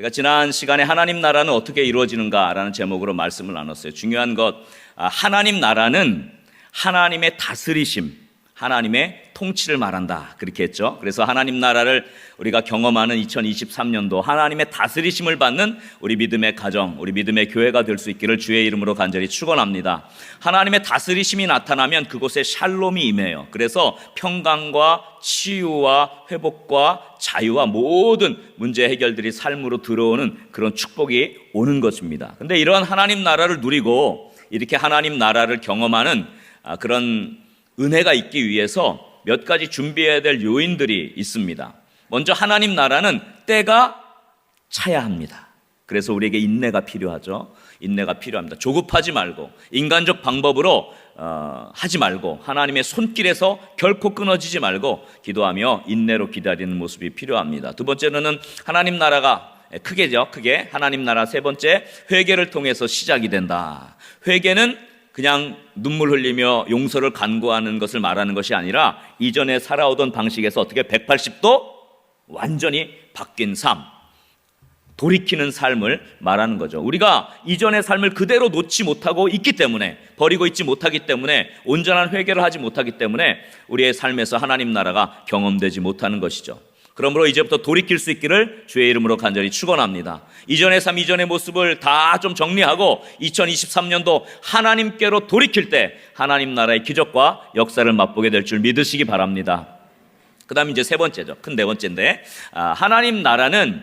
우리가 지난 시간에 하나님 나라는 어떻게 이루어지는가라는 제목으로 말씀을 나눴어요. 중요한 것, 하나님 나라는 하나님의 다스리심, 하나님의 통치를 말한다, 그렇게 했죠. 그래서 하나님 나라를 우리가 경험하는 2023년도 하나님의 다스리심을 받는 우리 믿음의 가정, 우리 믿음의 교회가 될 수 있기를 주의 이름으로 간절히 축원합니다. 하나님의 다스리심이 나타나면 그곳에 샬롬이 임해요. 그래서 평강과 치유와 회복과 자유와 모든 문제 해결들이 삶으로 들어오는 그런 축복이 오는 것입니다. 근데 이러한 하나님 나라를 누리고 이렇게 하나님 나라를 경험하는 그런 은혜가 있기 위해서 몇 가지 준비해야 될 요인들이 있습니다. 먼저 하나님 나라는 때가 차야 합니다. 그래서 우리에게 인내가 필요하죠. 인내가 필요합니다. 조급하지 말고 인간적 방법으로 하지 말고 하나님의 손길에서 결코 끊어지지 말고 기도하며 인내로 기다리는 모습이 필요합니다. 두 번째로는 하나님 나라가 크게 하나님 나라, 세 번째 회개를 통해서 시작이 된다. 회개는 그냥 눈물 흘리며 용서를 간구하는 것을 말하는 것이 아니라 이전에 살아오던 방식에서 어떻게 180도 완전히 바뀐 삶, 돌이키는 삶을 말하는 거죠. 우리가 이전의 삶을 그대로 놓지 못하고 있기 때문에, 버리고 있지 못하기 때문에, 온전한 회개를 하지 못하기 때문에 우리의 삶에서 하나님 나라가 경험되지 못하는 것이죠. 그러므로 이제부터 돌이킬 수 있기를 주의 이름으로 간절히 축원합니다. 이전의 삶, 이전의 모습을 다 좀 정리하고 2023년도 하나님께로 돌이킬 때 하나님 나라의 기적과 역사를 맛보게 될 줄 믿으시기 바랍니다. 그 다음에 이제 세 번째죠. 큰 네 번째인데, 하나님 나라는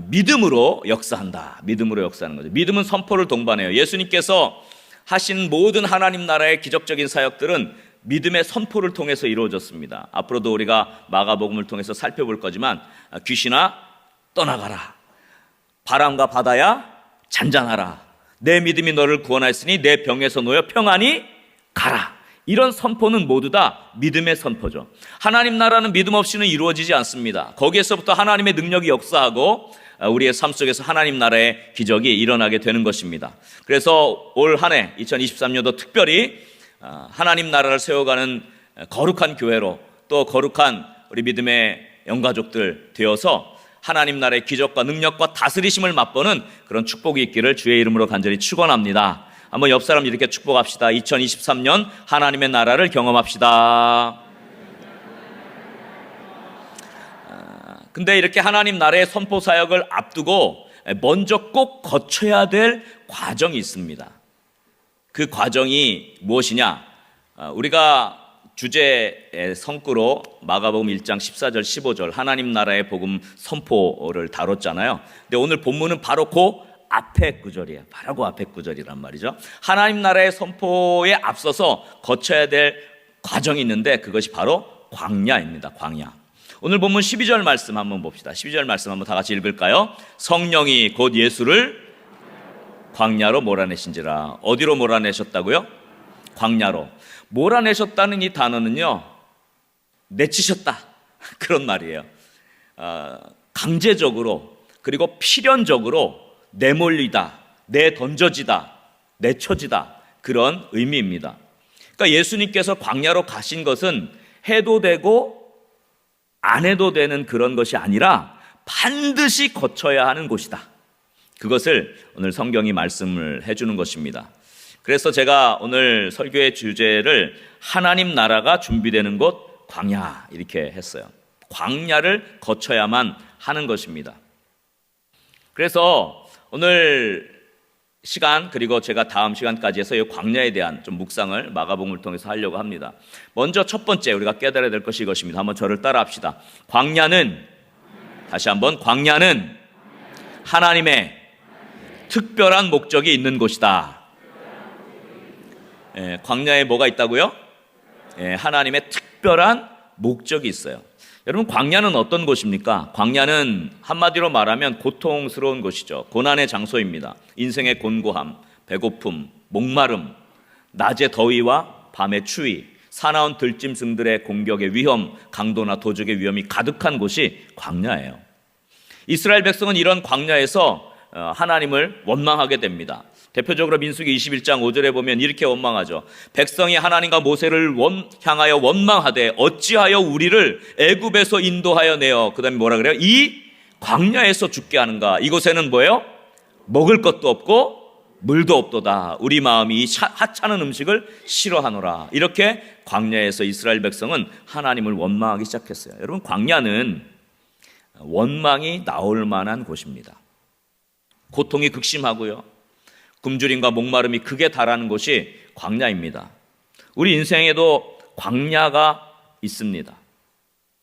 믿음으로 역사한다. 믿음으로 역사하는 거죠. 믿음은 선포를 동반해요. 예수님께서 하신 모든 하나님 나라의 기적적인 사역들은 믿음의 선포를 통해서 이루어졌습니다. 앞으로도 우리가 마가복음을 통해서 살펴볼 거지만, 귀신아 떠나가라, 바람과 바다야 잔잔하라, 내 믿음이 너를 구원하였으니 내 병에서 놓여 평안히 가라. 이런 선포는 모두 다 믿음의 선포죠. 하나님 나라는 믿음 없이는 이루어지지 않습니다. 거기에서부터 하나님의 능력이 역사하고 우리의 삶 속에서 하나님 나라의 기적이 일어나게 되는 것입니다. 그래서 올 한 해 2023년도 특별히 하나님 나라를 세워가는 거룩한 교회로, 또 거룩한 우리 믿음의 영가족들 되어서 하나님 나라의 기적과 능력과 다스리심을 맛보는 그런 축복이 있기를 주의 이름으로 간절히 축원합니다. 한번 옆 사람 이렇게 축복합시다. 2023년 하나님의 나라를 경험합시다. 근데 이렇게 하나님 나라의 선포 사역을 앞두고 먼저 꼭 거쳐야 될 과정이 있습니다. 그 과정이 무엇이냐? 우리가 주제의 성구로 마가복음 1장 14절 15절 하나님 나라의 복음 선포를 다뤘잖아요. 근데 오늘 본문은 바로 그 앞에 구절이에요. 바로 그 앞에 구절이란 말이죠. 하나님 나라의 선포에 앞서서 거쳐야 될 과정이 있는데 그것이 바로 광야입니다. 광야. 오늘 본문 12절 말씀 한번 봅시다. 12절 말씀 한번 다 같이 읽을까요? 성령이 곧 예수를 광야로 몰아내신지라. 어디로 몰아내셨다고요? 광야로. 몰아내셨다는 이 단어는요, 내치셨다, 그런 말이에요. 강제적으로, 그리고 필연적으로 내몰리다, 내던져지다, 내쳐지다, 그런 의미입니다. 그러니까 예수님께서 광야로 가신 것은 해도 되고 안 해도 되는 그런 것이 아니라 반드시 거쳐야 하는 곳이다. 그것을 오늘 성경이 말씀을 해주는 것입니다. 그래서 제가 오늘 설교의 주제를 하나님 나라가 준비되는 곳 광야 이렇게 했어요. 광야를 거쳐야만 하는 것입니다. 그래서 오늘 시간, 그리고 제가 다음 시간까지 해서 이 광야에 대한 좀 묵상을 마가복음을 통해서 하려고 합니다. 먼저 첫 번째 우리가 깨달아야 될 것이 이것입니다. 한번 저를 따라 합시다. 광야는, 다시 한번, 광야는 하나님의 특별한 목적이 있는 곳이다. 광야에 뭐가 있다고요? 하나님의 특별한 목적이 있어요. 여러분, 광야는 어떤 곳입니까? 광야는 한마디로 말하면 고통스러운 곳이죠. 고난의 장소입니다. 인생의 곤고함, 배고픔, 목마름, 낮의 더위와 밤의 추위, 사나운 들짐승들의 공격의 위험, 강도나 도적의 위험이 가득한 곳이 광야예요. 이스라엘 백성은 이런 광야에서 하나님을 원망하게 됩니다. 대표적으로 민수기 21장 5절에 보면 이렇게 원망하죠. 백성이 하나님과 모세를 향하여 원망하되 어찌하여 우리를 애굽에서 인도하여 내어, 그 다음에 뭐라 그래요? 이 광야에서 죽게 하는가? 이곳에는 뭐예요? 먹을 것도 없고 물도 없도다. 우리 마음이 이 하찮은 음식을 싫어하노라. 이렇게 광야에서 이스라엘 백성은 하나님을 원망하기 시작했어요. 여러분, 광야는 원망이 나올 만한 곳입니다. 고통이 극심하고요, 굶주림과 목마름이 극에 달하는 곳이 광야입니다. 우리 인생에도 광야가 있습니다.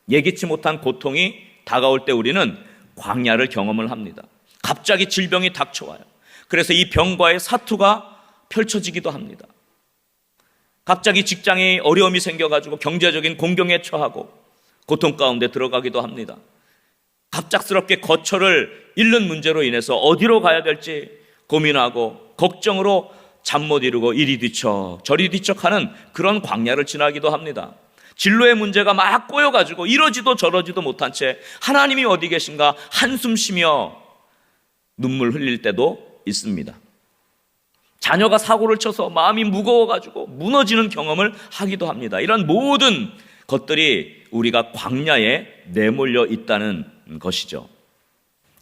예기치 못한 고통이 다가올 때 우리는 광야를 경험을 합니다. 갑자기 질병이 닥쳐와요. 그래서 이 병과의 사투가 펼쳐지기도 합니다. 갑자기 직장에 어려움이 생겨가지고 경제적인 공경에 처하고 고통 가운데 들어가기도 합니다. 갑작스럽게 거처를 잃는 문제로 인해서 어디로 가야 될지 고민하고 걱정으로 잠 못 이루고 이리 뒤척 저리 뒤척하는 그런 광야를 지나기도 합니다. 진로의 문제가 막 꼬여가지고 이러지도 저러지도 못한 채 하나님이 어디 계신가 한숨 쉬며 눈물 흘릴 때도 있습니다. 자녀가 사고를 쳐서 마음이 무거워가지고 무너지는 경험을 하기도 합니다. 이런 모든 것들이 우리가 광야에 내몰려 있다는 것이죠.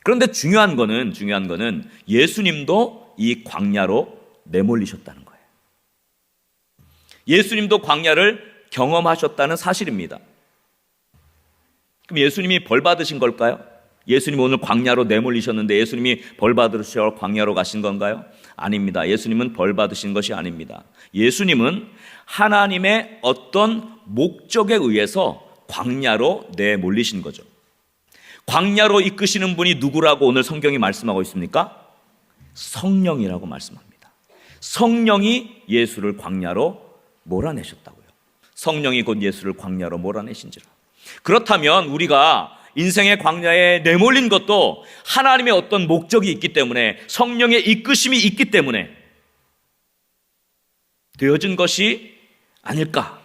그런데 중요한 거는 예수님도 이 광야로 내몰리셨다는 거예요. 예수님도 광야를 경험하셨다는 사실입니다. 그럼 예수님이 벌 받으신 걸까요? 예수님 오늘 광야로 내몰리셨는데 예수님이 벌 받으시러 광야로 가신 건가요? 아닙니다. 예수님은 벌 받으신 것이 아닙니다. 예수님은 하나님의 어떤 목적에 의해서 광야로 내몰리신 거죠. 광야로 이끄시는 분이 누구라고 오늘 성경이 말씀하고 있습니까? 성령이라고 말씀합니다. 성령이 예수를 광야로 몰아내셨다고요. 성령이 곧 예수를 광야로 몰아내신지라. 그렇다면 우리가 인생의 광야에 내몰린 것도 하나님의 어떤 목적이 있기 때문에, 성령의 이끄심이 있기 때문에 되어진 것이 아닐까?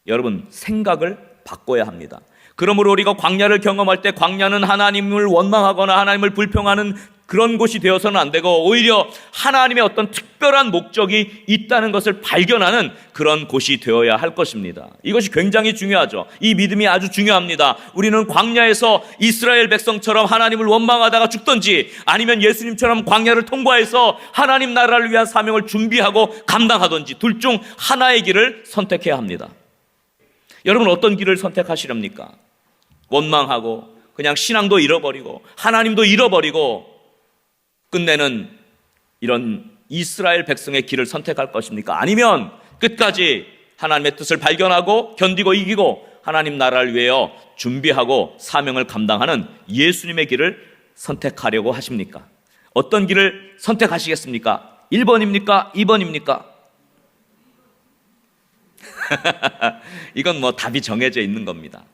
여러분, 생각을 바꿔야 합니다. 그러므로 우리가 광야를 경험할 때 광야는 하나님을 원망하거나 하나님을 불평하는 그런 곳이 되어서는 안 되고, 오히려 하나님의 어떤 특별한 목적이 있다는 것을 발견하는 그런 곳이 되어야 할 것입니다. 이것이 굉장히 중요하죠. 이 믿음이 아주 중요합니다. 우리는 광야에서 이스라엘 백성처럼 하나님을 원망하다가 죽든지, 아니면 예수님처럼 광야를 통과해서 하나님 나라를 위한 사명을 준비하고 감당하든지, 둘 중 하나의 길을 선택해야 합니다. 여러분, 어떤 길을 선택하시렵니까? 원망하고 그냥 신앙도 잃어버리고 하나님도 잃어버리고 끝내는 이런 이스라엘 백성의 길을 선택할 것입니까? 아니면 끝까지 하나님의 뜻을 발견하고 견디고 이기고 하나님 나라를 위하여 준비하고 사명을 감당하는 예수님의 길을 선택하려고 하십니까? 어떤 길을 선택하시겠습니까? 1번입니까? 2번입니까? 이건 뭐 답이 정해져 있는 겁니다.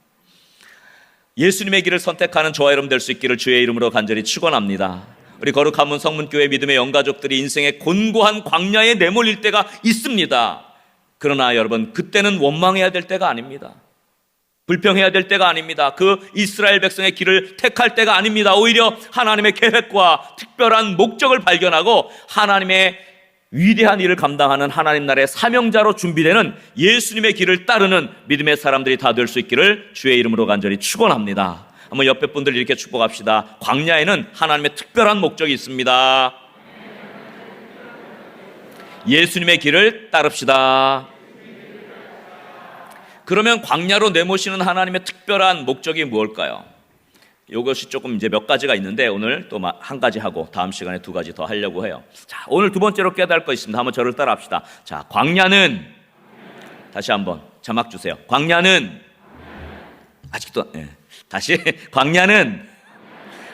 예수님의 길을 선택하는 저와 여러분 될 수 있기를 주의 이름으로 간절히 축원합니다. 우리 거룩한 문 성문교회 믿음의 영가족들이 인생의 곤고한 광야에 내몰릴 때가 있습니다. 그러나 여러분, 그때는 원망해야 될 때가 아닙니다. 불평해야 될 때가 아닙니다. 그 이스라엘 백성의 길을 택할 때가 아닙니다. 오히려 하나님의 계획과 특별한 목적을 발견하고 하나님의 위대한 일을 감당하는 하나님 나라의 사명자로 준비되는 예수님의 길을 따르는 믿음의 사람들이 다 될 수 있기를 주의 이름으로 간절히 축원합니다. 한번 옆에 분들 이렇게 축복합시다. 광야에는 하나님의 특별한 목적이 있습니다. 예수님의 길을 따릅시다. 그러면 광야로 내모시는 하나님의 특별한 목적이 무엇일까요? 이것이 조금 이제 몇 가지가 있는데 오늘 또 한 가지 하고 다음 시간에 2가지 더 하려고 해요. 자, 오늘 두 번째로 깨달을 거 있습니다. 한번 저를 따라 합시다. 자, 광야는, 다시 한번 자막 주세요. 광야는, 아직도, 다시, 광야는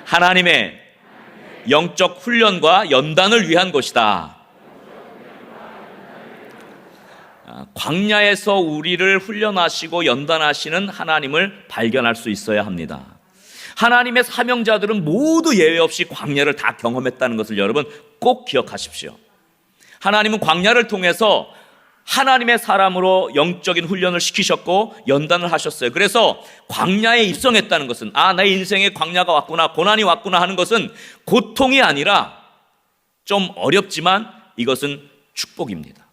하나님의 영적 훈련과 연단을 위한 곳이다. 광야에서 우리를 훈련하시고 연단하시는 하나님을 발견할 수 있어야 합니다. 하나님의 사명자들은 모두 예외 없이 광야를 다 경험했다는 것을 여러분 꼭 기억하십시오. 하나님은 광야를 통해서 하나님의 사람으로 영적인 훈련을 시키셨고 연단을 하셨어요. 그래서 광야에 입성했다는 것은, 내 인생에 광야가 왔구나, 고난이 왔구나 하는 것은 고통이 아니라 좀 어렵지만 이것은 축복입니다.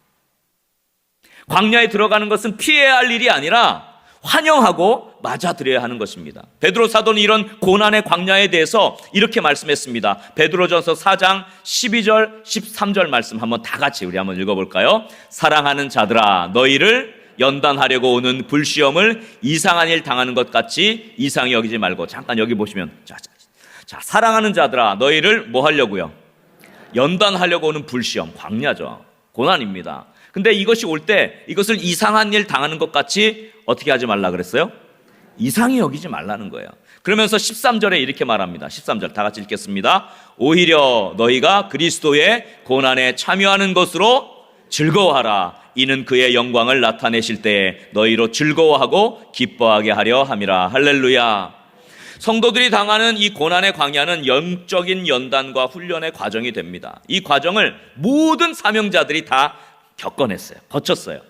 광야에 들어가는 것은 피해야 할 일이 아니라 환영하고 맞아들여야 하는 것입니다. 베드로 사도는 이런 고난의 광야에 대해서 이렇게 말씀했습니다. 베드로전서 4장 12절 13절 말씀 한번 다 같이 우리 한번 읽어볼까요? 사랑하는 자들아, 너희를 연단하려고 오는 불시험을 이상한 일 당하는 것 같이 이상히 여기지 말고, 잠깐 여기 보시면 자, 사랑하는 자들아, 너희를 뭐 하려고요? 연단하려고 오는 불시험, 광야죠. 고난입니다. 근데 이것이 올 때 이것을 이상한 일 당하는 것 같이 어떻게 하지 말라 그랬어요? 이상히 여기지 말라는 거예요. 그러면서 13절에 이렇게 말합니다. 13절 다 같이 읽겠습니다. 오히려 너희가 그리스도의 고난에 참여하는 것으로 즐거워하라. 이는 그의 영광을 나타내실 때에 너희로 즐거워하고 기뻐하게 하려 함이라. 할렐루야. 성도들이 당하는 이 고난의 광야는 영적인 연단과 훈련의 과정이 됩니다. 이 과정을 모든 사명자들이 다 겪어냈어요. 거쳤어요.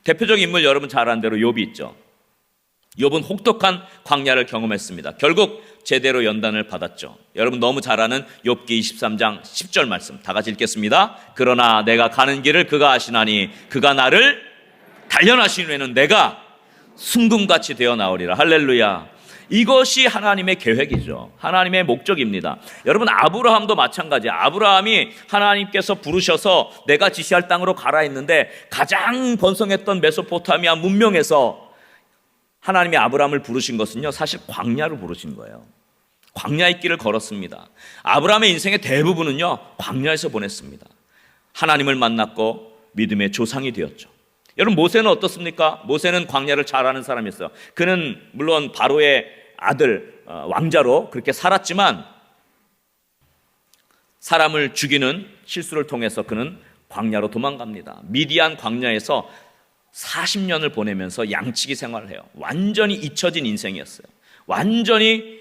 대표적인 인물 여러분 잘 아는 대로 욥이 있죠. 욥은 혹독한 광야를 경험했습니다. 결국 제대로 연단을 받았죠. 여러분 너무 잘 아는 욥기 23장 10절 말씀 다 같이 읽겠습니다. 그러나 내가 가는 길을 그가 아시나니 그가 나를 단련하신 후에는 내가 순금같이 되어 나오리라. 할렐루야. 이것이 하나님의 계획이죠. 하나님의 목적입니다. 여러분 아브라함도 마찬가지예요. 아브라함이 하나님께서 부르셔서 내가 지시할 땅으로 가라 했는데 가장 번성했던 메소포타미아 문명에서 하나님이 아브라함을 부르신 것은요, 사실 광야로 부르신 거예요. 광야의 길을 걸었습니다. 아브라함의 인생의 대부분은요, 광야에서 보냈습니다. 하나님을 만났고 믿음의 조상이 되었죠. 여러분 모세는 어떻습니까? 모세는 광야를 잘 아는 사람이었어요. 그는 물론 바로의 아들 왕자로 그렇게 살았지만 사람을 죽이는 실수를 통해서 그는 광야로 도망갑니다. 미디안 광야에서 40년을 보내면서 양치기 생활을 해요. 완전히 잊혀진 인생이었어요. 완전히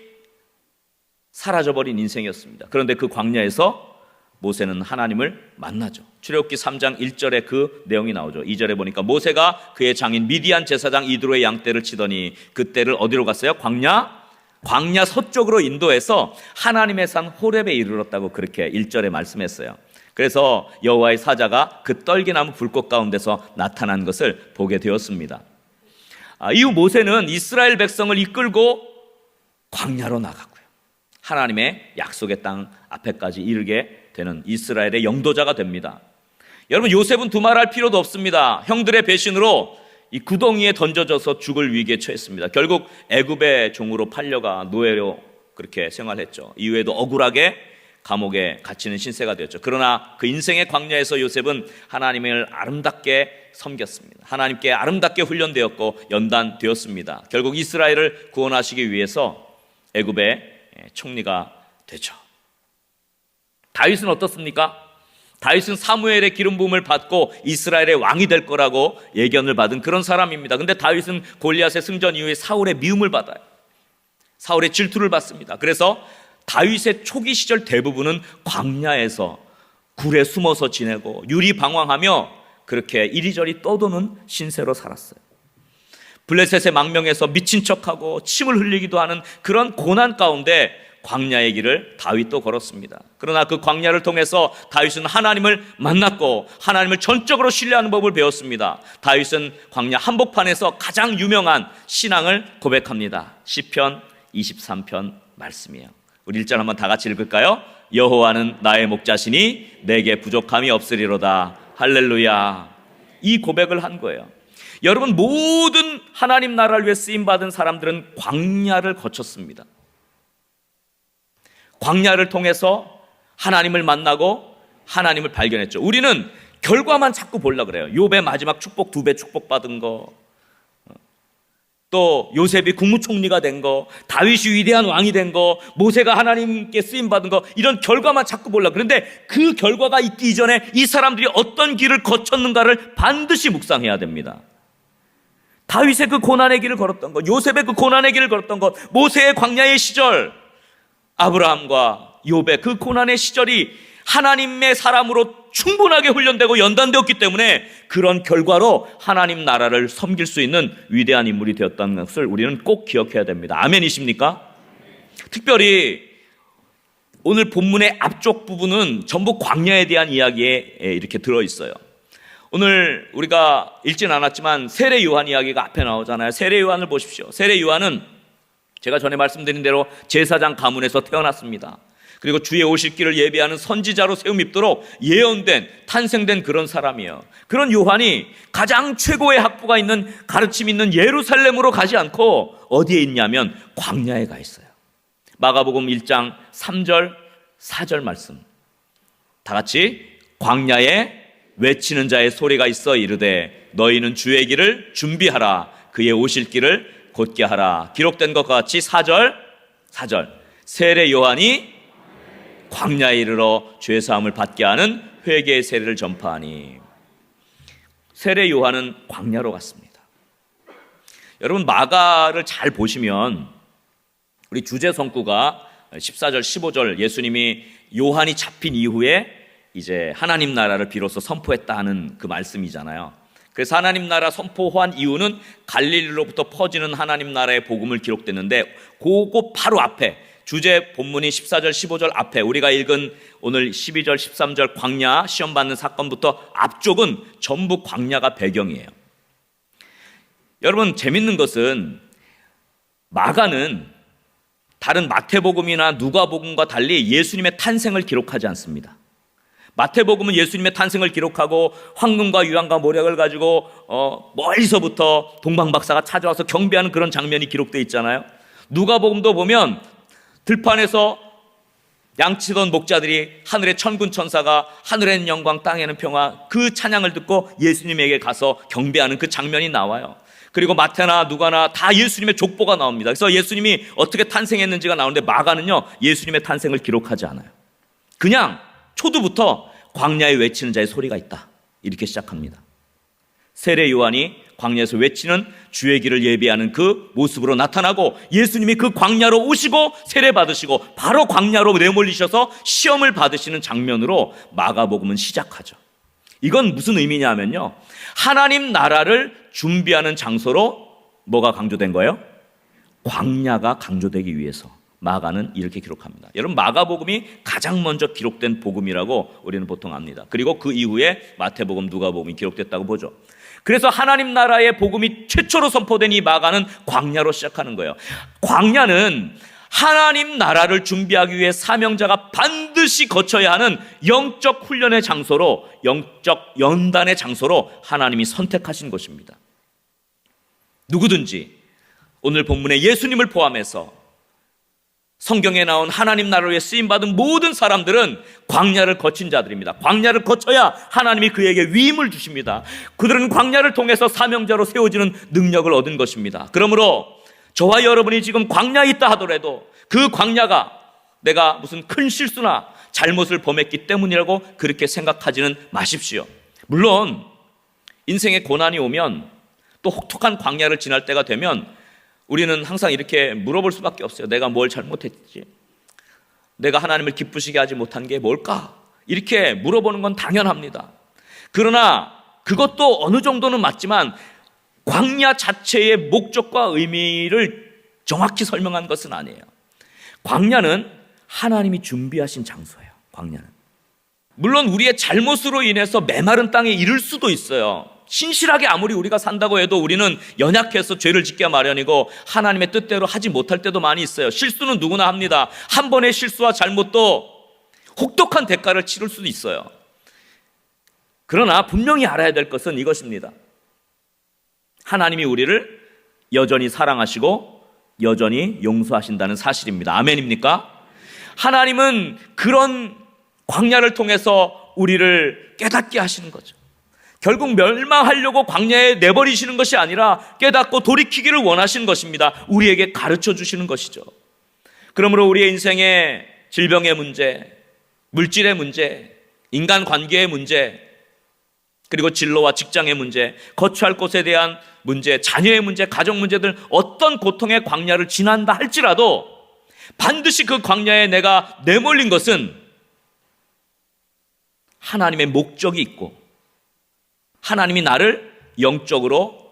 사라져버린 인생이었습니다. 그런데 그 광야에서 모세는 하나님을 만나죠. 출애굽기 3장 1절에 그 내용이 나오죠. 2절에 보니까 모세가 그의 장인 미디안 제사장 이드로의 양떼를 치더니 그 떼를 어디로 갔어요? 광야 서쪽으로 인도해서 하나님의 산 호렙에 이르렀다고 그렇게 1절에 말씀했어요. 그래서 여호와의 사자가 그 떨기나무 불꽃 가운데서 나타난 것을 보게 되었습니다. 이후 모세는 이스라엘 백성을 이끌고 광야로 나가고요. 하나님의 약속의 땅 앞에까지 이르게 되는 이스라엘의 영도자가 됩니다. 여러분 요셉은 두말할 필요도 없습니다. 형들의 배신으로 이 구덩이에 던져져서 죽을 위기에 처했습니다. 결국 애굽의 종으로 팔려가 노예로 그렇게 생활했죠. 이후에도 억울하게 감옥에 갇히는 신세가 되었죠. 그러나 그 인생의 광야에서 요셉은 하나님을 아름답게 섬겼습니다. 하나님께 아름답게 훈련되었고 연단되었습니다. 결국 이스라엘을 구원하시기 위해서 애굽의 총리가 되죠. 다윗은 어떻습니까? 다윗은 사무엘의 기름 부음을 받고 이스라엘의 왕이 될 거라고 예견을 받은 그런 사람입니다. 근데 다윗은 골리앗의 승전 이후에 사울의 미움을 받아요. 사울의 질투를 받습니다. 그래서 다윗의 초기 시절 대부분은 광야에서 굴에 숨어서 지내고 유리방황하며 그렇게 이리저리 떠도는 신세로 살았어요. 블레셋의 망명에서 미친 척하고 침을 흘리기도 하는 그런 고난 가운데 광야의 길을 다윗도 걸었습니다. 그러나 그 광야를 통해서 다윗은 하나님을 만났고 하나님을 전적으로 신뢰하는 법을 배웠습니다. 다윗은 광야 한복판에서 가장 유명한 신앙을 고백합니다. 시편 23편 말씀이에요. 우리 1절 한번 다 같이 읽을까요? 여호와는 나의 목자시니 내게 부족함이 없으리로다. 할렐루야. 이 고백을 한 거예요. 여러분 모든 하나님 나라를 위해 쓰임받은 사람들은 광야를 거쳤습니다. 광야를 통해서 하나님을 만나고 하나님을 발견했죠. 우리는 결과만 자꾸 보려고 그래요. 욥의 마지막 축복 2배 축복받은 거, 또 요셉이 국무총리가 된 거, 다윗이 위대한 왕이 된 거, 모세가 하나님께 쓰임받은 거, 이런 결과만 자꾸 보려고. 그런데 그 결과가 있기 이전에 이 사람들이 어떤 길을 거쳤는가를 반드시 묵상해야 됩니다. 다윗의 그 고난의 길을 걸었던 것, 요셉의 그 고난의 길을 걸었던 것, 모세의 광야의 시절, 아브라함과 욥의 그 고난의 시절이 하나님의 사람으로 충분하게 훈련되고 연단되었기 때문에 그런 결과로 하나님 나라를 섬길 수 있는 위대한 인물이 되었다는 것을 우리는 꼭 기억해야 됩니다. 아멘이십니까? 특별히 오늘 본문의 앞쪽 부분은 전부 광야에 대한 이야기에 이렇게 들어있어요. 오늘 우리가 읽진 않았지만 세례 요한 이야기가 앞에 나오잖아요. 세례 요한을 보십시오. 세례 요한은 제가 전에 말씀드린 대로 제사장 가문에서 태어났습니다. 그리고 주의 오실 길을 예비하는 선지자로 세움 입도록 예언된, 탄생된 그런 사람이에요. 그런 요한이 가장 최고의 학부가 있는, 가르침 있는 예루살렘으로 가지 않고 어디에 있냐면 광야에 가 있어요. 마가복음 1장 3절 4절 말씀, 다 같이 광야에 외치는 자의 소리가 있어 이르되 너희는 주의 길을 준비하라, 그의 오실 길을 곧게 하라. 기록된 것과 같이 4절 세례 요한이 광야에 이르러 죄사함을 받게 하는 회개의 세례를 전파하니. 세례 요한은 광야로 갔습니다. 여러분, 마가를 잘 보시면 우리 주제 성구가 14절 15절 예수님이 요한이 잡힌 이후에 이제 하나님 나라를 비로소 선포했다 하는 그 말씀이잖아요. 그래서 하나님 나라 선포한 이유는 갈릴리로부터 퍼지는 하나님 나라의 복음을 기록됐는데, 그거 바로 앞에 주제 본문이 14절 15절 앞에 우리가 읽은 오늘 12절 13절 광야 시험 받는 사건부터 앞쪽은 전부 광야가 배경이에요. 여러분, 재밌는 것은 마가는 다른 마태복음이나 누가복음과 달리 예수님의 탄생을 기록하지 않습니다. 마태복음은 예수님의 탄생을 기록하고 황금과 유황과 모략을 가지고 멀리서부터 동방박사가 찾아와서 경배하는 그런 장면이 기록되어 있잖아요. 누가복음도 보면 들판에서 양치던 목자들이 하늘의 천군 천사가 하늘에는 영광 땅에는 평화, 그 찬양을 듣고 예수님에게 가서 경배하는 그 장면이 나와요. 그리고 마태나 누가나 다 예수님의 족보가 나옵니다. 그래서 예수님이 어떻게 탄생했는지가 나오는데 마가는요, 예수님의 탄생을 기록하지 않아요. 그냥 초두부터 광야에 외치는 자의 소리가 있다, 이렇게 시작합니다. 세례 요한이 광야에서 외치는 주의 길을 예비하는 그 모습으로 나타나고, 예수님이 그 광야로 오시고 세례 받으시고 바로 광야로 내몰리셔서 시험을 받으시는 장면으로 마가복음은 시작하죠. 이건 무슨 의미냐 하면요, 하나님 나라를 준비하는 장소로 뭐가 강조된 거예요? 광야가 강조되기 위해서 마가는 이렇게 기록합니다. 여러분, 마가복음이 가장 먼저 기록된 복음이라고 우리는 보통 압니다. 그리고 그 이후에 마태복음, 누가복음이 기록됐다고 보죠. 그래서 하나님 나라의 복음이 최초로 선포된 이 마가는 광야로 시작하는 거예요. 광야는 하나님 나라를 준비하기 위해 사명자가 반드시 거쳐야 하는 영적 훈련의 장소로, 영적 연단의 장소로 하나님이 선택하신 곳입니다. 누구든지 오늘 본문에 예수님을 포함해서 성경에 나온 하나님 나라를 위해 쓰임받은 모든 사람들은 광야를 거친 자들입니다. 광야를 거쳐야 하나님이 그에게 위임을 주십니다. 그들은 광야를 통해서 사명자로 세워지는 능력을 얻은 것입니다. 그러므로 저와 여러분이 지금 광야에 있다 하더라도 그 광야가 내가 무슨 큰 실수나 잘못을 범했기 때문이라고 그렇게 생각하지는 마십시오. 물론 인생에 고난이 오면, 또 혹독한 광야를 지날 때가 되면 우리는 항상 이렇게 물어볼 수밖에 없어요. 내가 뭘 잘못했지? 내가 하나님을 기쁘시게 하지 못한 게 뭘까? 이렇게 물어보는 건 당연합니다. 그러나 그것도 어느 정도는 맞지만 광야 자체의 목적과 의미를 정확히 설명한 것은 아니에요. 광야는 하나님이 준비하신 장소예요. 광야는 물론 우리의 잘못으로 인해서 메마른 땅에 이를 수도 있어요. 신실하게 아무리 우리가 산다고 해도 우리는 연약해서 죄를 짓게 마련이고 하나님의 뜻대로 하지 못할 때도 많이 있어요. 실수는 누구나 합니다. 한 번의 실수와 잘못도 혹독한 대가를 치를 수도 있어요. 그러나 분명히 알아야 될 것은 이것입니다. 하나님이 우리를 여전히 사랑하시고 여전히 용서하신다는 사실입니다. 아멘입니까? 하나님은 그런 광야를 통해서 우리를 깨닫게 하시는 거죠. 결국 멸망하려고 광야에 내버리시는 것이 아니라 깨닫고 돌이키기를 원하시는 것입니다. 우리에게 가르쳐 주시는 것이죠. 그러므로 우리의 인생의 질병의 문제, 물질의 문제, 인간관계의 문제, 그리고 진로와 직장의 문제, 거처할 곳에 대한 문제, 자녀의 문제, 가정 문제들, 어떤 고통의 광야를 지난다 할지라도 반드시 그 광야에 내가 내몰린 것은 하나님의 목적이 있고 하나님이 나를 영적으로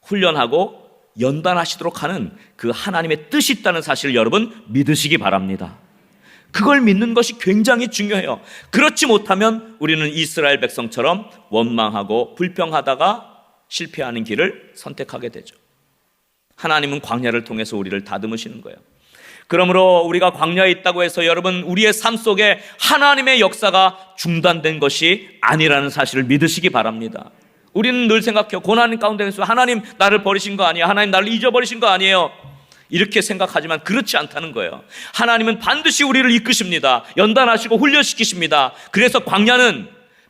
훈련하고 연단하시도록 하는 그 하나님의 뜻이 있다는 사실을 여러분 믿으시기 바랍니다. 그걸 믿는 것이 굉장히 중요해요. 그렇지 못하면 우리는 이스라엘 백성처럼 원망하고 불평하다가 실패하는 길을 선택하게 되죠. 하나님은 광야를 통해서 우리를 다듬으시는 거예요. 그러므로 우리가 광야에 있다고 해서 여러분 우리의 삶 속에 하나님의 역사가 중단된 것이 아니라는 사실을 믿으시기 바랍니다. 우리는 늘 생각해요. 고난 가운데서 하나님 나를 버리신 거 아니에요. 하나님 나를 잊어버리신 거 아니에요. 이렇게 생각하지만 그렇지 않다는 거예요. 하나님은 반드시 우리를 이끄십니다. 연단하시고 훈련시키십니다. 그래서 광야는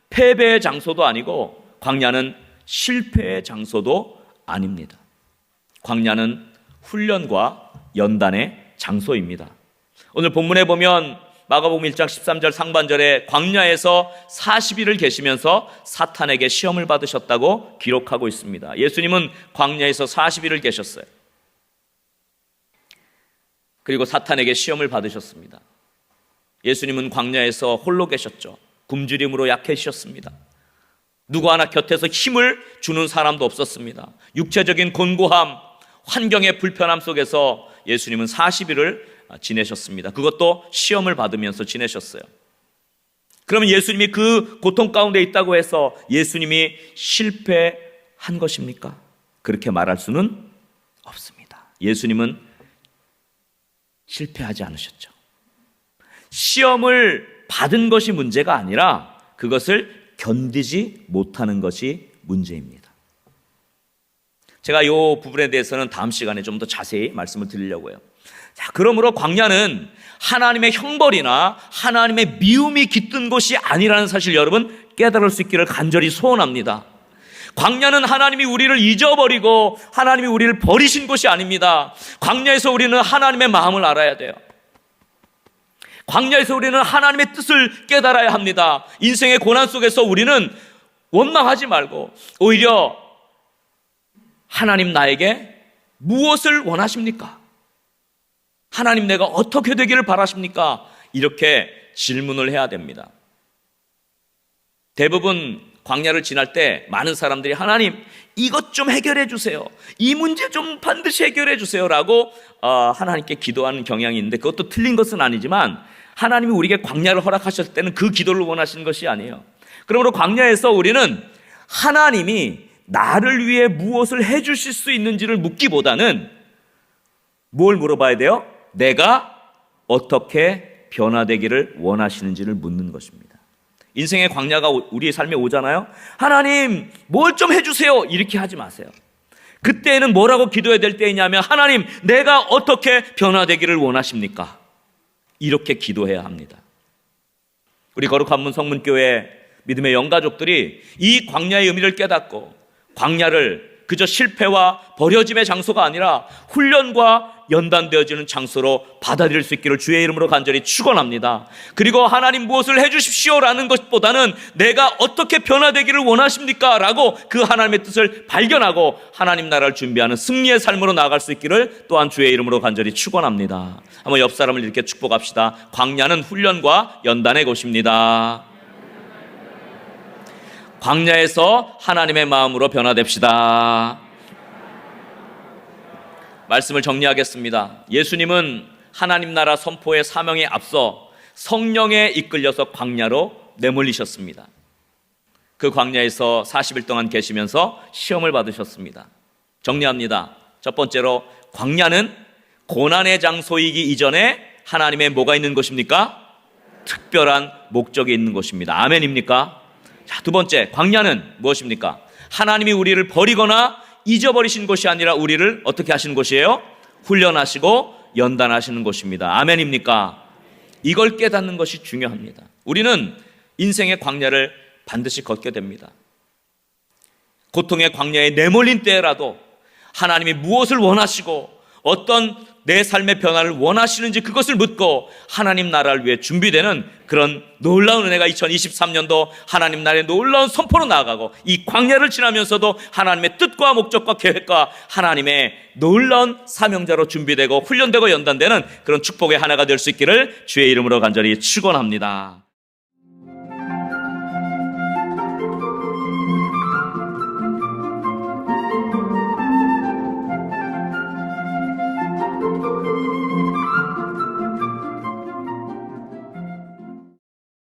패배의 장소도 아니고 광야는 실패의 장소도 아닙니다. 광야는 훈련과 연단의 장소입니다. 오늘 본문에 보면 마가복음 1장 13절 상반절에 광야에서 40일을 계시면서 사탄에게 시험을 받으셨다고 기록하고 있습니다. 예수님은 광야에서 40일을 계셨어요. 그리고 사탄에게 시험을 받으셨습니다. 예수님은 광야에서 홀로 계셨죠. 굶주림으로 약해지셨습니다. 누구 하나 곁에서 힘을 주는 사람도 없었습니다. 육체적인 곤고함, 환경의 불편함 속에서 예수님은 40일을 지내셨습니다. 그것도 시험을 받으면서 지내셨어요. 그러면 예수님이 그 고통 가운데 있다고 해서 예수님이 실패한 것입니까? 그렇게 말할 수는 없습니다. 예수님은 실패하지 않으셨죠. 시험을 받은 것이 문제가 아니라 그것을 견디지 못하는 것이 문제입니다. 제가 이 부분에 대해서는 다음 시간에 좀 더 자세히 말씀을 드리려고 해요. 자, 그러므로 광야는 하나님의 형벌이나 하나님의 미움이 깃든 것이 아니라는 사실 여러분 깨달을 수 있기를 간절히 소원합니다. 광야는 하나님이 우리를 잊어버리고 하나님이 우리를 버리신 것이 아닙니다. 광야에서 우리는 하나님의 마음을 알아야 돼요. 광야에서 우리는 하나님의 뜻을 깨달아야 합니다. 인생의 고난 속에서 우리는 원망하지 말고 오히려 하나님 나에게 무엇을 원하십니까? 하나님 내가 어떻게 되기를 바라십니까? 이렇게 질문을 해야 됩니다. 대부분 광야를 지날 때 많은 사람들이 하나님 이것 좀 해결해 주세요. 이 문제 좀 반드시 해결해 주세요 라고 하나님께 기도하는 경향이 있는데 그것도 틀린 것은 아니지만 하나님이 우리에게 광야를 허락하셨을 때는 그 기도를 원하시는 것이 아니에요. 그러므로 광야에서 우리는 하나님이 나를 위해 무엇을 해 주실 수 있는지를 묻기보다는 뭘 물어봐야 돼요? 내가 어떻게 변화되기를 원하시는지를 묻는 것입니다. 인생의 광야가 우리의 삶에 오잖아요. 하나님 뭘 좀 해주세요 이렇게 하지 마세요. 그때에는 뭐라고 기도해야 될 때이냐면 하나님 내가 어떻게 변화되기를 원하십니까? 이렇게 기도해야 합니다. 우리 거룩한 문 성문교회 믿음의 영가족들이 이 광야의 의미를 깨닫고 광야를 그저 실패와 버려짐의 장소가 아니라 훈련과 연단되어지는 장소로 받아들일 수 있기를 주의 이름으로 간절히 축원합니다. 그리고 하나님 무엇을 해주십시오라는 것보다는 내가 어떻게 변화되기를 원하십니까? 라고 그 하나님의 뜻을 발견하고 하나님 나라를 준비하는 승리의 삶으로 나아갈 수 있기를 또한 주의 이름으로 간절히 축원합니다. 한번 옆 사람을 이렇게 축복합시다. 광야는 훈련과 연단의 곳입니다. 광야에서 하나님의 마음으로 변화됩시다. 말씀을 정리하겠습니다. 예수님은 하나님 나라 선포의 사명에 앞서 성령에 이끌려서 광야로 내몰리셨습니다. 그 광야에서 40일 동안 계시면서 시험을 받으셨습니다. 정리합니다. 첫 번째로 광야는 고난의 장소이기 이전에 하나님의 뭐가 있는 곳입니까? 특별한 목적이 있는 곳입니다. 아멘입니까? 자, 두 번째, 광야는 무엇입니까? 하나님이 우리를 버리거나 잊어버리신 것이 아니라 우리를 어떻게 하시는 곳이에요? 훈련하시고 연단하시는 곳입니다. 아멘입니까? 이걸 깨닫는 것이 중요합니다. 우리는 인생의 광야를 반드시 걷게 됩니다. 고통의 광야에 내몰린 때라도 하나님이 무엇을 원하시고 어떤 내 삶의 변화를 원하시는지 그것을 묻고 하나님 나라를 위해 준비되는 그런 놀라운 은혜가 2023년도 하나님 나라의 놀라운 선포로 나아가고 이 광야를 지나면서도 하나님의 뜻과 목적과 계획과 하나님의 놀라운 사명자로 준비되고 훈련되고 연단되는 그런 축복의 하나가 될 수 있기를 주의 이름으로 간절히 축원합니다.